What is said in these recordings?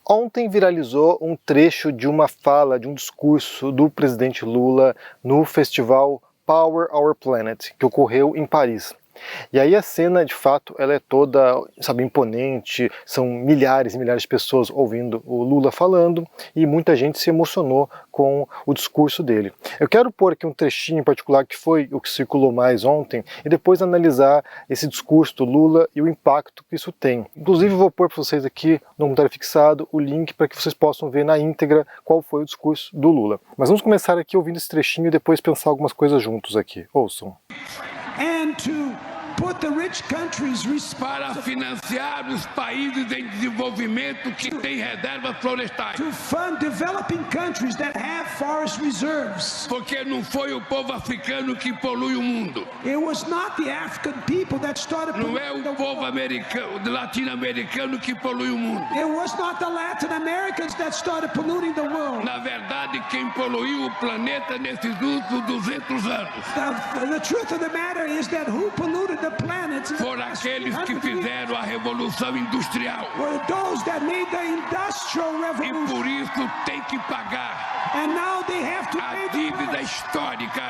Ontem viralizou um trecho de uma fala, de um discurso do presidente Lula no festival Power Our Planet, que ocorreu em Paris. E aí a cena, de fato, ela é toda, sabe, imponente, são milhares e milhares de pessoas ouvindo o Lula falando e muita gente se emocionou com o discurso dele. Eu quero pôr aqui um trechinho em particular que foi o que circulou mais ontem e depois analisar esse discurso do Lula e o impacto que isso tem. Inclusive vou pôr para vocês aqui no comentário fixado o link para que vocês possam ver na íntegra qual foi o discurso do Lula. Mas vamos começar aqui ouvindo esse trechinho e depois pensar algumas coisas juntos aqui. Ouçam. Para financiar os países em desenvolvimento que têm reservas florestais. Porque não foi o povo africano que polui o mundo. Não é o povo latino-americano que polui o mundo. Na verdade, quem poluiu o planeta nesses últimos 200 anos foram aqueles que fizeram a Revolução Industrial. E por isso tem que pagar a dívida histórica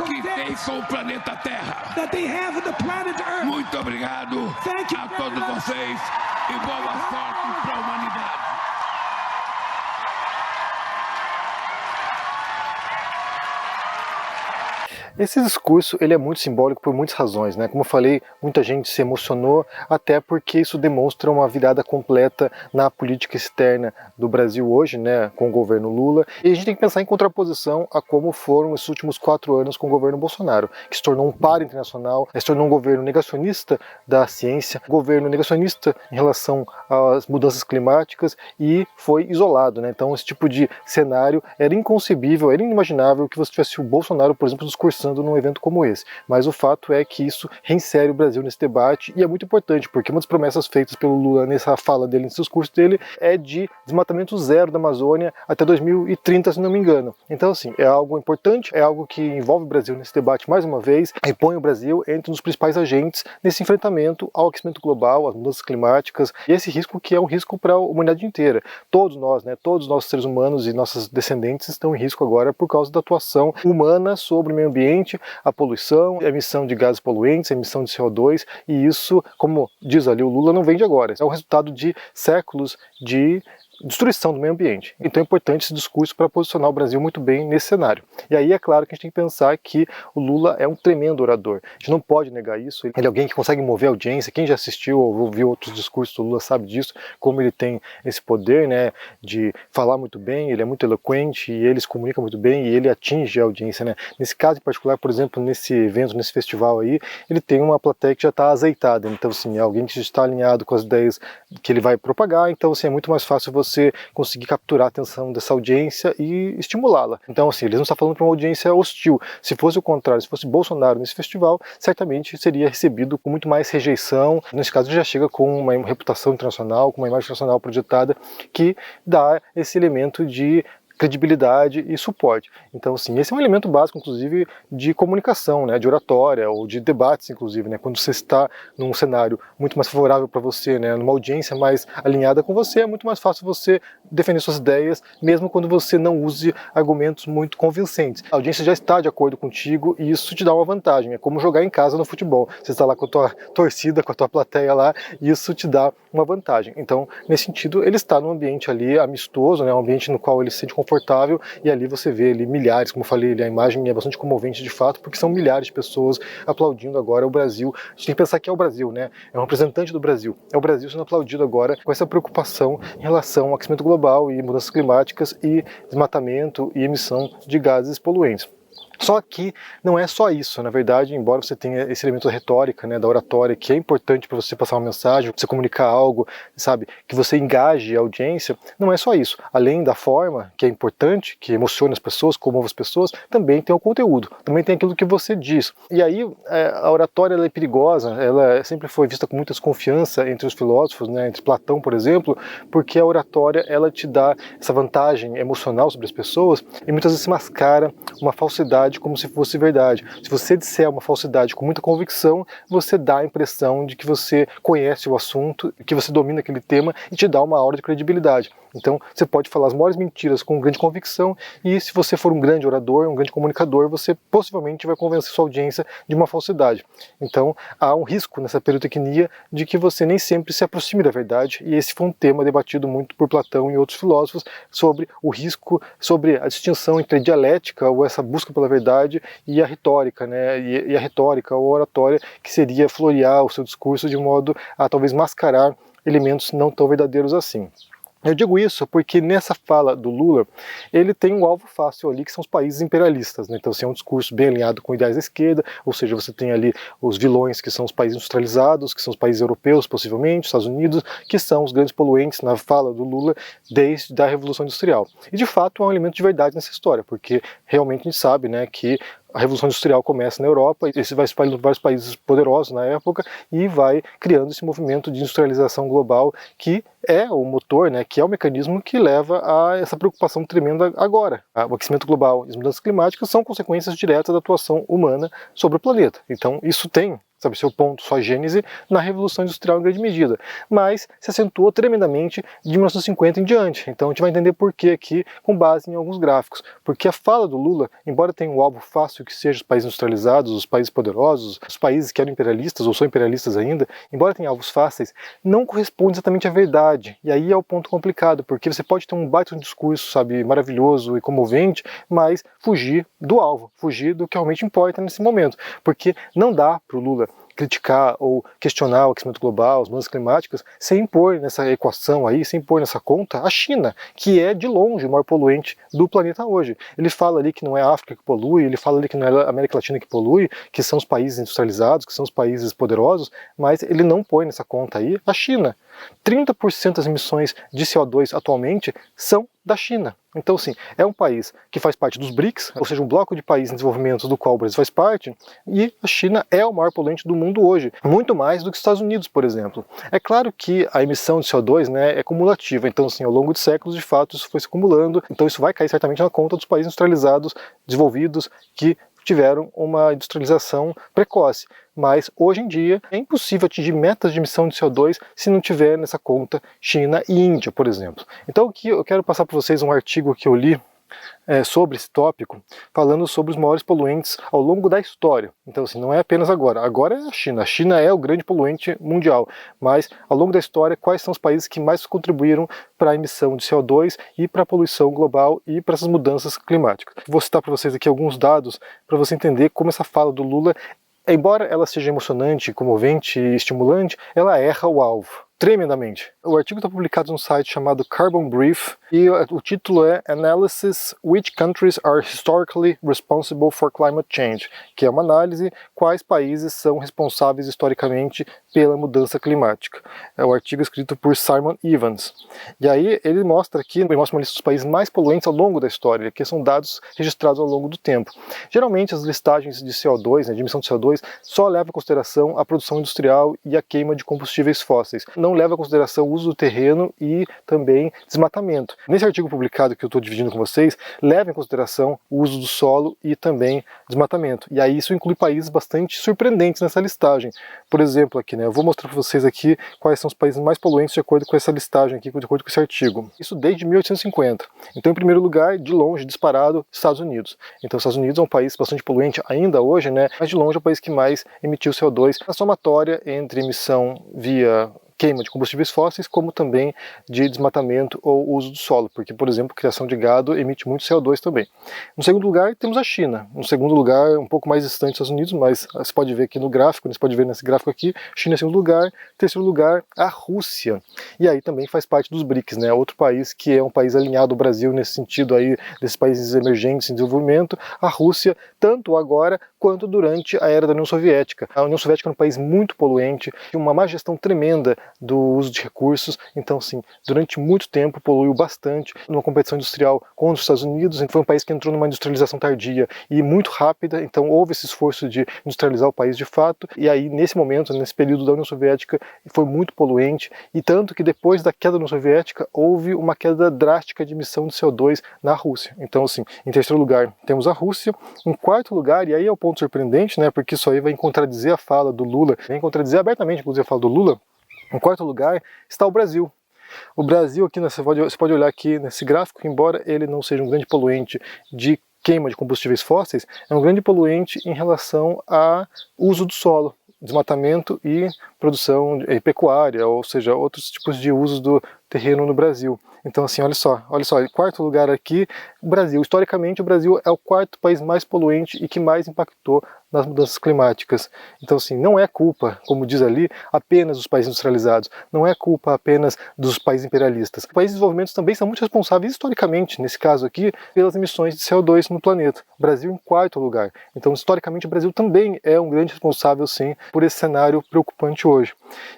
que tem com o planeta Terra. Muito obrigado a todos vocês e boa sorte para a humanidade. Esse discurso ele é muito simbólico por muitas razões, né? Como eu falei, muita gente se emocionou, até porque isso demonstra uma virada completa na política externa do Brasil hoje, né? Com o governo Lula. E a gente tem que pensar em contraposição a como foram esses últimos 4 anos com o governo Bolsonaro, que se tornou um par internacional, se tornou um governo negacionista da ciência, governo negacionista em relação às mudanças climáticas e foi isolado, né? Então esse tipo de cenário era inconcebível, era inimaginável que você tivesse o Bolsonaro, por exemplo, discursando num evento como esse. Mas o fato é que isso reinsere o Brasil nesse debate e é muito importante, porque uma das promessas feitas pelo Lula nessa fala dele, nesse discurso dele, é de desmatamento zero da Amazônia até 2030, se não me engano. Então, assim, é algo importante, é algo que envolve o Brasil nesse debate mais uma vez e põe o Brasil entre um dos principais agentes nesse enfrentamento ao aquecimento global, às mudanças climáticas e esse risco que é um risco para a humanidade inteira. Todos nós, né, todos nós seres humanos e nossos descendentes estão em risco agora por causa da atuação humana sobre o meio ambiente, a poluição, a emissão de gases poluentes, a emissão de CO2, e isso, como diz ali o Lula, não vem de agora. É o resultado de séculos de destruição do meio ambiente. Então é importante esse discurso para posicionar o Brasil muito bem nesse cenário. E aí é claro que a gente tem que pensar que o Lula é um tremendo orador. A gente não pode negar isso. Ele é alguém que consegue mover a audiência. Quem já assistiu ou ouviu outros discursos do Lula sabe disso, como ele tem esse poder, né, de falar muito bem, ele é muito eloquente e ele se comunica muito bem e ele atinge a audiência, né. Nesse caso em particular, por exemplo, nesse evento, nesse festival aí, ele tem uma plateia que já está azeitada. Então, assim, é alguém que já está alinhado com as ideias que ele vai propagar. Então, assim, é muito mais fácil você conseguir capturar a atenção dessa audiência e estimulá-la. Então, assim, eles não estão falando para uma audiência hostil. Se fosse o contrário, se fosse Bolsonaro nesse festival, certamente seria recebido com muito mais rejeição. Nesse caso, ele já chega com uma reputação internacional, com uma imagem internacional projetada, que dá esse elemento de credibilidade e suporte. Então, assim, esse é um elemento básico, inclusive, de comunicação, né, de oratória ou de debates, inclusive, né, quando você está num cenário muito mais favorável para você, né, numa audiência mais alinhada com você, é muito mais fácil você defender suas ideias, mesmo quando você não use argumentos muito convincentes. A audiência já está de acordo contigo e isso te dá uma vantagem. É como jogar em casa no futebol. Você está lá com a tua torcida, com a tua plateia lá, e isso te dá uma vantagem. Então, nesse sentido, ele está num ambiente ali amistoso, né, um ambiente no qual ele se sente confortável, e ali você vê ali milhares, como eu falei, a imagem é bastante comovente de fato, porque são milhares de pessoas aplaudindo agora o Brasil. A gente tem que pensar que é o Brasil, né? É um representante do Brasil. É o Brasil sendo aplaudido agora com essa preocupação em relação ao aquecimento global e mudanças climáticas e desmatamento e emissão de gases poluentes. Só que não é só isso, na verdade, embora você tenha esse elemento da retórica, né, da oratória, que é importante para você passar uma mensagem, você comunicar algo, sabe, que você engaje a audiência, não é só isso. Além da forma, que é importante, que emociona as pessoas, comove as pessoas, também tem o conteúdo, também tem aquilo que você diz. E aí, a oratória ela é perigosa, ela sempre foi vista com muita desconfiança entre os filósofos, né, entre Platão, por exemplo, porque a oratória, ela te dá essa vantagem emocional sobre as pessoas e muitas vezes se mascara uma falsidade verdade como se fosse verdade. Se você disser uma falsidade com muita convicção, você dá a impressão de que você conhece o assunto, que você domina aquele tema e te dá uma aura de credibilidade. Então, você pode falar as maiores mentiras com grande convicção e se você for um grande orador, um grande comunicador, você possivelmente vai convencer sua audiência de uma falsidade. Então, há um risco nessa perotecnia de que você nem sempre se aproxime da verdade, e esse foi um tema debatido muito por Platão e outros filósofos sobre o risco, sobre a distinção entre a dialética, ou essa busca pela verdade, e a retórica, né? E a retórica ou oratória, que seria florear o seu discurso de modo a talvez mascarar elementos não tão verdadeiros assim. Eu digo isso porque nessa fala do Lula, ele tem um alvo fácil ali, que são os países imperialistas, né? Então, assim, é um discurso bem alinhado com ideais da esquerda, ou seja, você tem ali os vilões, que são os países industrializados, que são os países europeus, possivelmente, Estados Unidos, que são os grandes poluentes na fala do Lula desde a Revolução Industrial. E, de fato, há um elemento de verdade nessa história, porque realmente a gente sabe, né, que a Revolução Industrial começa na Europa, e vai espalhando vários países poderosos na época e vai criando esse movimento de industrialização global que é o motor, né, que é o mecanismo que leva a essa preocupação tremenda agora. O aquecimento global e as mudanças climáticas são consequências diretas da atuação humana sobre o planeta. Então isso tem, sabe, seu ponto, sua gênese na Revolução Industrial em grande medida, mas se acentuou tremendamente de 1950 em diante. Então a gente vai entender por que aqui, com base em alguns gráficos. Porque a fala do Lula, embora tenha um alvo fácil que seja os países industrializados, os países poderosos, os países que eram imperialistas ou são imperialistas ainda, embora tenha alvos fáceis, não corresponde exatamente à verdade. E aí é o ponto complicado, porque você pode ter um baita discurso, sabe, maravilhoso e comovente, mas fugir do alvo, fugir do que realmente importa nesse momento. Porque não dá para o Lula criticar ou questionar o aquecimento global, as mudanças climáticas, sem impor nessa equação aí, sem impor nessa conta a China, que é de longe o maior poluente do planeta hoje. Ele fala ali que não é a África que polui, ele fala ali que não é a América Latina que polui, que são os países industrializados, que são os países poderosos, mas ele não põe nessa conta aí a China. 30% das emissões de CO2 atualmente são da China. Então, assim, é um país que faz parte dos BRICS, ou seja, um bloco de países em desenvolvimento do qual o Brasil faz parte, e a China é o maior poluente do mundo hoje, muito mais do que os Estados Unidos, por exemplo. É claro que a emissão de CO2, né, é cumulativa, então, assim, ao longo de séculos, de fato, isso foi se acumulando, então isso vai cair certamente na conta dos países industrializados, desenvolvidos, que tiveram uma industrialização precoce. Mas hoje em dia é impossível atingir metas de emissão de CO2 se não tiver nessa conta China e Índia, por exemplo. Então aqui eu quero passar para vocês um artigo que eu li sobre esse tópico, falando sobre os maiores poluentes ao longo da história. Então, assim, não é apenas agora. Agora é a China é o grande poluente mundial, mas ao longo da história, quais são os países que mais contribuíram para a emissão de CO2 e para a poluição global e para essas mudanças climáticas. Vou citar para vocês aqui alguns dados para você entender como essa fala do Lula, embora ela seja emocionante, comovente e estimulante, ela erra o alvo tremendamente. O artigo está publicado num site chamado Carbon Brief e o título é Analysis Which Countries Are Historically Responsible for Climate Change, que é uma análise quais países são responsáveis historicamente pela mudança climática. É o artigo escrito por Simon Evans. E aí ele mostra uma lista dos países mais poluentes ao longo da história, que são dados registrados ao longo do tempo. Geralmente as listagens de CO2, né, de emissão de CO2, só levam em consideração a produção industrial e a queima de combustíveis fósseis. Não leva em consideração o uso do terreno e também desmatamento. Nesse artigo publicado que eu estou dividindo com vocês, leva em consideração o uso do solo e também desmatamento. E aí isso inclui países bastante surpreendentes nessa listagem. Por exemplo, aqui, né, eu vou mostrar para vocês aqui quais são os países mais poluentes de acordo com essa listagem aqui, de acordo com esse artigo. Isso desde 1850. Então, em primeiro lugar, de longe, disparado, Estados Unidos. Então, os Estados Unidos é um país bastante poluente ainda hoje, né, mas de longe é o país que mais emitiu CO2 na somatória entre emissão via queima de combustíveis fósseis, como também de desmatamento ou uso do solo, porque, por exemplo, criação de gado emite muito CO2 também. No segundo lugar, temos a China. No segundo lugar, um pouco mais distante dos Estados Unidos, mas você pode ver aqui no gráfico, você pode ver nesse gráfico aqui, China em segundo lugar. Terceiro lugar, a Rússia. E aí também faz parte dos BRICS, né? Outro país que é um país alinhado ao Brasil nesse sentido aí, desses países emergentes em desenvolvimento, a Rússia, tanto agora quanto durante a era da União Soviética. A União Soviética era um país muito poluente, tinha uma má gestão tremenda do uso de recursos. Então, sim, durante muito tempo poluiu bastante numa competição industrial com os Estados Unidos. Foi um país que entrou numa industrialização tardia e muito rápida, então houve esse esforço de industrializar o país de fato, e aí nesse momento, nesse período da União Soviética, foi muito poluente, e tanto que depois da queda da União Soviética houve uma queda drástica de emissão de CO2 na Rússia. Então, assim, em terceiro lugar temos a Rússia, em quarto lugar, e aí é o ponto surpreendente, né, porque isso aí vai contradizer a fala do Lula, vem contradizer abertamente, inclusive, a fala do Lula. Em quarto lugar está o Brasil. O Brasil, aqui, você pode olhar aqui nesse gráfico, embora ele não seja um grande poluente de queima de combustíveis fósseis, é um grande poluente em relação ao uso do solo, desmatamento e produção pecuária, ou seja, outros tipos de usos do terreno no Brasil. Então, assim, olha só, em quarto lugar aqui, o Brasil. Historicamente, o Brasil é o quarto país mais poluente e que mais impactou nas mudanças climáticas. Então, assim, não é culpa, como diz ali, apenas dos países industrializados, não é culpa apenas dos países imperialistas. Os países de desenvolvimento também são muito responsáveis, historicamente, nesse caso aqui, pelas emissões de CO2 no planeta. O Brasil em quarto lugar. Então, historicamente, o Brasil também é um grande responsável, sim, por esse cenário preocupante hoje.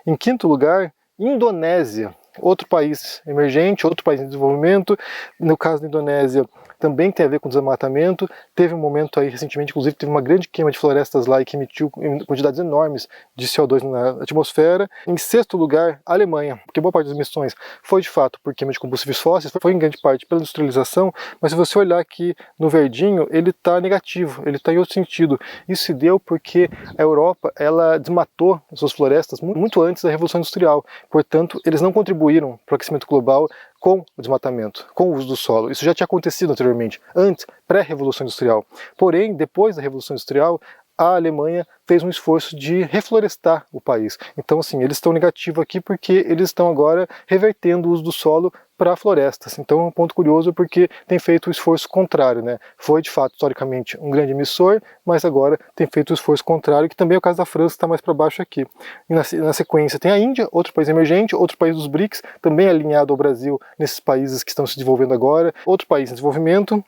Em quinto lugar, Indonésia. Outro país emergente, outro país em desenvolvimento. No caso da Indonésia, também tem a ver com desmatamento. Teve um momento aí recentemente, inclusive, teve uma grande queima de florestas lá e que emitiu quantidades enormes de CO2 na atmosfera. Em sexto lugar, a Alemanha, porque boa parte das emissões foi de fato por queima de combustíveis fósseis, foi em grande parte pela industrialização, mas se você olhar aqui no verdinho, ele está negativo, ele está em outro sentido. Isso se deu porque a Europa, ela desmatou suas florestas muito antes da Revolução Industrial, portanto, eles não contribuíram para o aquecimento global com o desmatamento, com o uso do solo. Isso já tinha acontecido anteriormente, antes, pré-Revolução Industrial. Porém, depois da Revolução Industrial, a Alemanha fez um esforço de reflorestar o país. Então, assim, eles estão negativos aqui porque eles estão agora revertendo o uso do solo para florestas. Então é um ponto curioso porque tem feito o esforço contrário, né? Foi de fato historicamente um grande emissor, mas agora tem feito o esforço contrário, que também é o caso da França, que está mais para baixo aqui. E na sequência tem a Índia, outro país emergente, outro país dos BRICS, também alinhado ao Brasil nesses países que estão se desenvolvendo agora, outro país em desenvolvimento.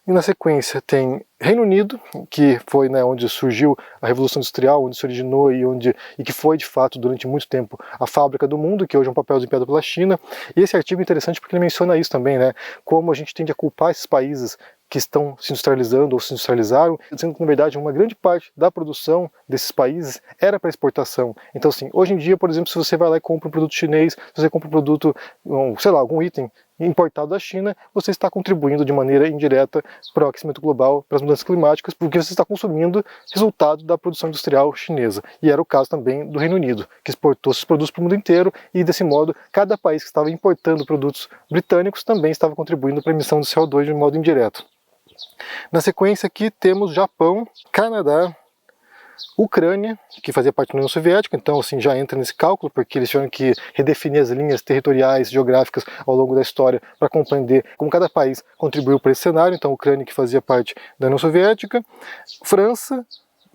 E na sequência tem Reino Unido, que foi, né, onde surgiu a Revolução Industrial, onde se originou e que foi de fato durante muito tempo a fábrica do mundo, que hoje é um papel desempenhado pela China. E esse artigo é interessante porque ele menciona isso também, né? Como a gente tende a culpar esses países que estão se industrializando ou se industrializaram, sendo que, na verdade, uma grande parte da produção desses países era para exportação. Então, assim, hoje em dia, por exemplo, se você vai lá e compra um produto chinês, se você compra um produto, sei lá, algum item importado da China, você está contribuindo de maneira indireta para o aquecimento global, para as mudanças climáticas, porque você está consumindo resultado da produção industrial chinesa. E era o caso também do Reino Unido, que exportou esses produtos para o mundo inteiro e, desse modo, cada país que estava importando produtos britânicos também estava contribuindo para a emissão de CO2 de modo indireto. Na sequência aqui temos Japão, Canadá, Ucrânia, que fazia parte da União Soviética, então assim já entra nesse cálculo, porque eles tiveram que redefinir as linhas territoriais, geográficas ao longo da história para compreender como cada país contribuiu para esse cenário. Então Ucrânia, que fazia parte da União Soviética, França,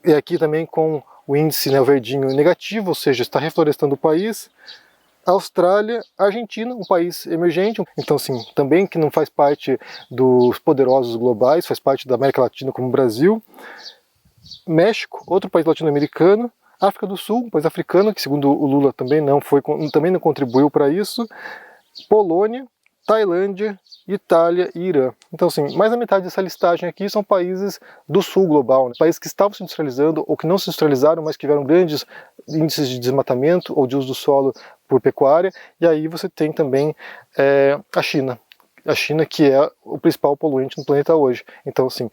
e aqui também com o índice, né, o verdinho negativo, ou seja, está reflorestando o país. Austrália, Argentina, um país emergente, então assim, também que não faz parte dos poderosos globais, faz parte da América Latina como o Brasil. México, outro país latino-americano. África do Sul, um país africano, que segundo o Lula também não contribuiu para isso. Polônia, Tailândia, Itália e Irã. Então, assim, mais da metade dessa listagem aqui são países do sul global, né? Países que estavam se industrializando ou que não se industrializaram, mas que tiveram grandes índices de desmatamento ou de uso do solo por pecuária. E aí você tem também a China. A China, que é o principal poluente no planeta hoje. Então, assim,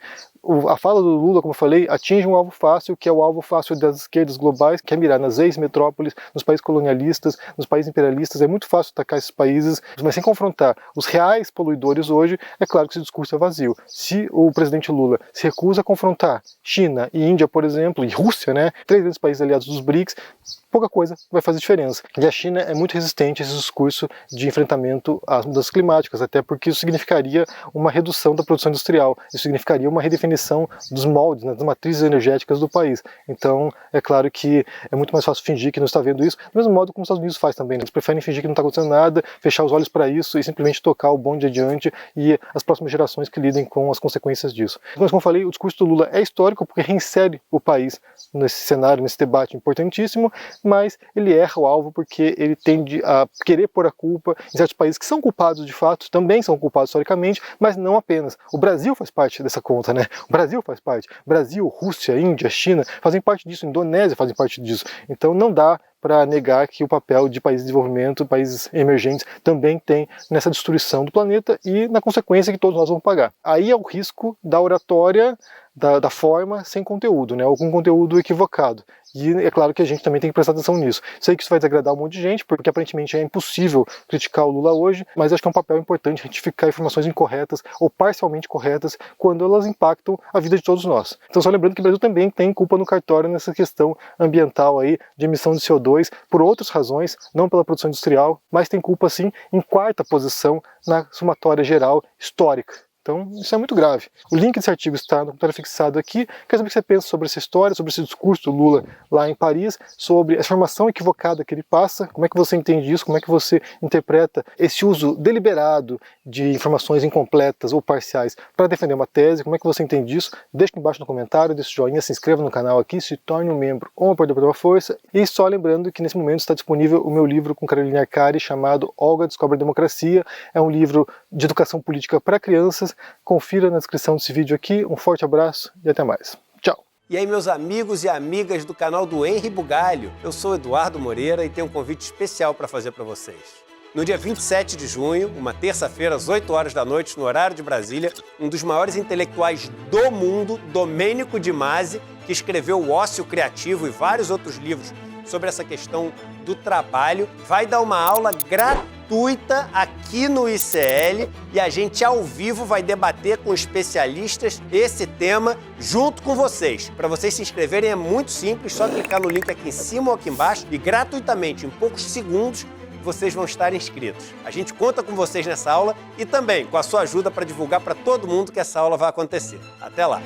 a fala do Lula, como eu falei, atinge um alvo fácil, que é o alvo fácil das esquerdas globais, que é mirar nas ex-metrópoles, nos países colonialistas, nos países imperialistas. É muito fácil atacar esses países, mas sem confrontar os reais poluidores hoje, é claro que esse discurso é vazio. Se o presidente Lula se recusa a confrontar China e Índia, por exemplo, e Rússia, né, 3 grandes países aliados dos BRICS, pouca coisa vai fazer diferença. E a China é muito resistente a esse discurso de enfrentamento às mudanças climáticas, até porque isso significaria uma redução da produção industrial, isso significaria uma redefinição redefinição dos moldes, né, das matrizes energéticas do país. Então, é claro que é muito mais fácil fingir que não está vendo isso, do mesmo modo como os Estados Unidos faz também, né? Eles preferem fingir que não está acontecendo nada, fechar os olhos para isso e simplesmente tocar o bonde adiante e as próximas gerações que lidem com as consequências disso. Mas, como eu falei, o discurso do Lula é histórico porque reinsere o país nesse cenário, nesse debate importantíssimo, mas ele erra o alvo porque ele tende a querer pôr a culpa em certos países que são culpados de fato, também são culpados historicamente, mas não apenas. O Brasil faz parte dessa conta, né? O Brasil faz parte. Brasil, Rússia, Índia, China fazem parte disso, Indonésia fazem parte disso. Então não dá para negar que o papel de países de desenvolvimento, países emergentes, também tem nessa destruição do planeta e na consequência que todos nós vamos pagar. Aí é o risco da oratória, da forma sem conteúdo, né? Ou com conteúdo equivocado. E é claro que a gente também tem que prestar atenção nisso. Sei que isso vai desagradar um monte de gente, porque aparentemente é impossível criticar o Lula hoje, mas acho que é um papel importante retificar informações incorretas ou parcialmente corretas quando elas impactam a vida de todos nós. Então só lembrando que o Brasil também tem culpa no cartório nessa questão ambiental aí, de emissão de CO2, por outras razões, não pela produção industrial, mas tem culpa sim em quarta posição na somatória geral histórica. Então, isso é muito grave. O link desse artigo está no comentário fixado aqui. Quero saber o que você pensa sobre essa história, sobre esse discurso do Lula lá em Paris, sobre a informação equivocada que ele passa, como é que você entende isso, como é que você interpreta esse uso deliberado de informações incompletas ou parciais para defender uma tese, como é que você entende isso? Deixa aqui embaixo no comentário, deixa o joinha, se inscreva no canal aqui, se torne um membro ou um apoiador pela força. E só lembrando que nesse momento está disponível o meu livro com Carolina Arcari, chamado Olga Descobre a Democracia. É um livro de educação política para crianças. Confira na descrição desse vídeo aqui. Um forte abraço e até mais. Tchau! E aí, meus amigos e amigas do canal do Henri Bugalho, eu sou Eduardo Moreira e tenho um convite especial para fazer para vocês. No dia 27 de junho, uma terça-feira, às 8 horas da noite, no horário de Brasília, um dos maiores intelectuais do mundo, Domênico de Masi, que escreveu O Ócio Criativo e vários outros livros sobre essa questão do trabalho, vai dar uma aula gratuita aqui no ICL e a gente ao vivo vai debater com especialistas esse tema junto com vocês. Para vocês se inscreverem é muito simples, só clicar no link aqui em cima ou aqui embaixo e gratuitamente, em poucos segundos, vocês vão estar inscritos. A gente conta com vocês nessa aula e também com a sua ajuda para divulgar para todo mundo que essa aula vai acontecer. Até lá!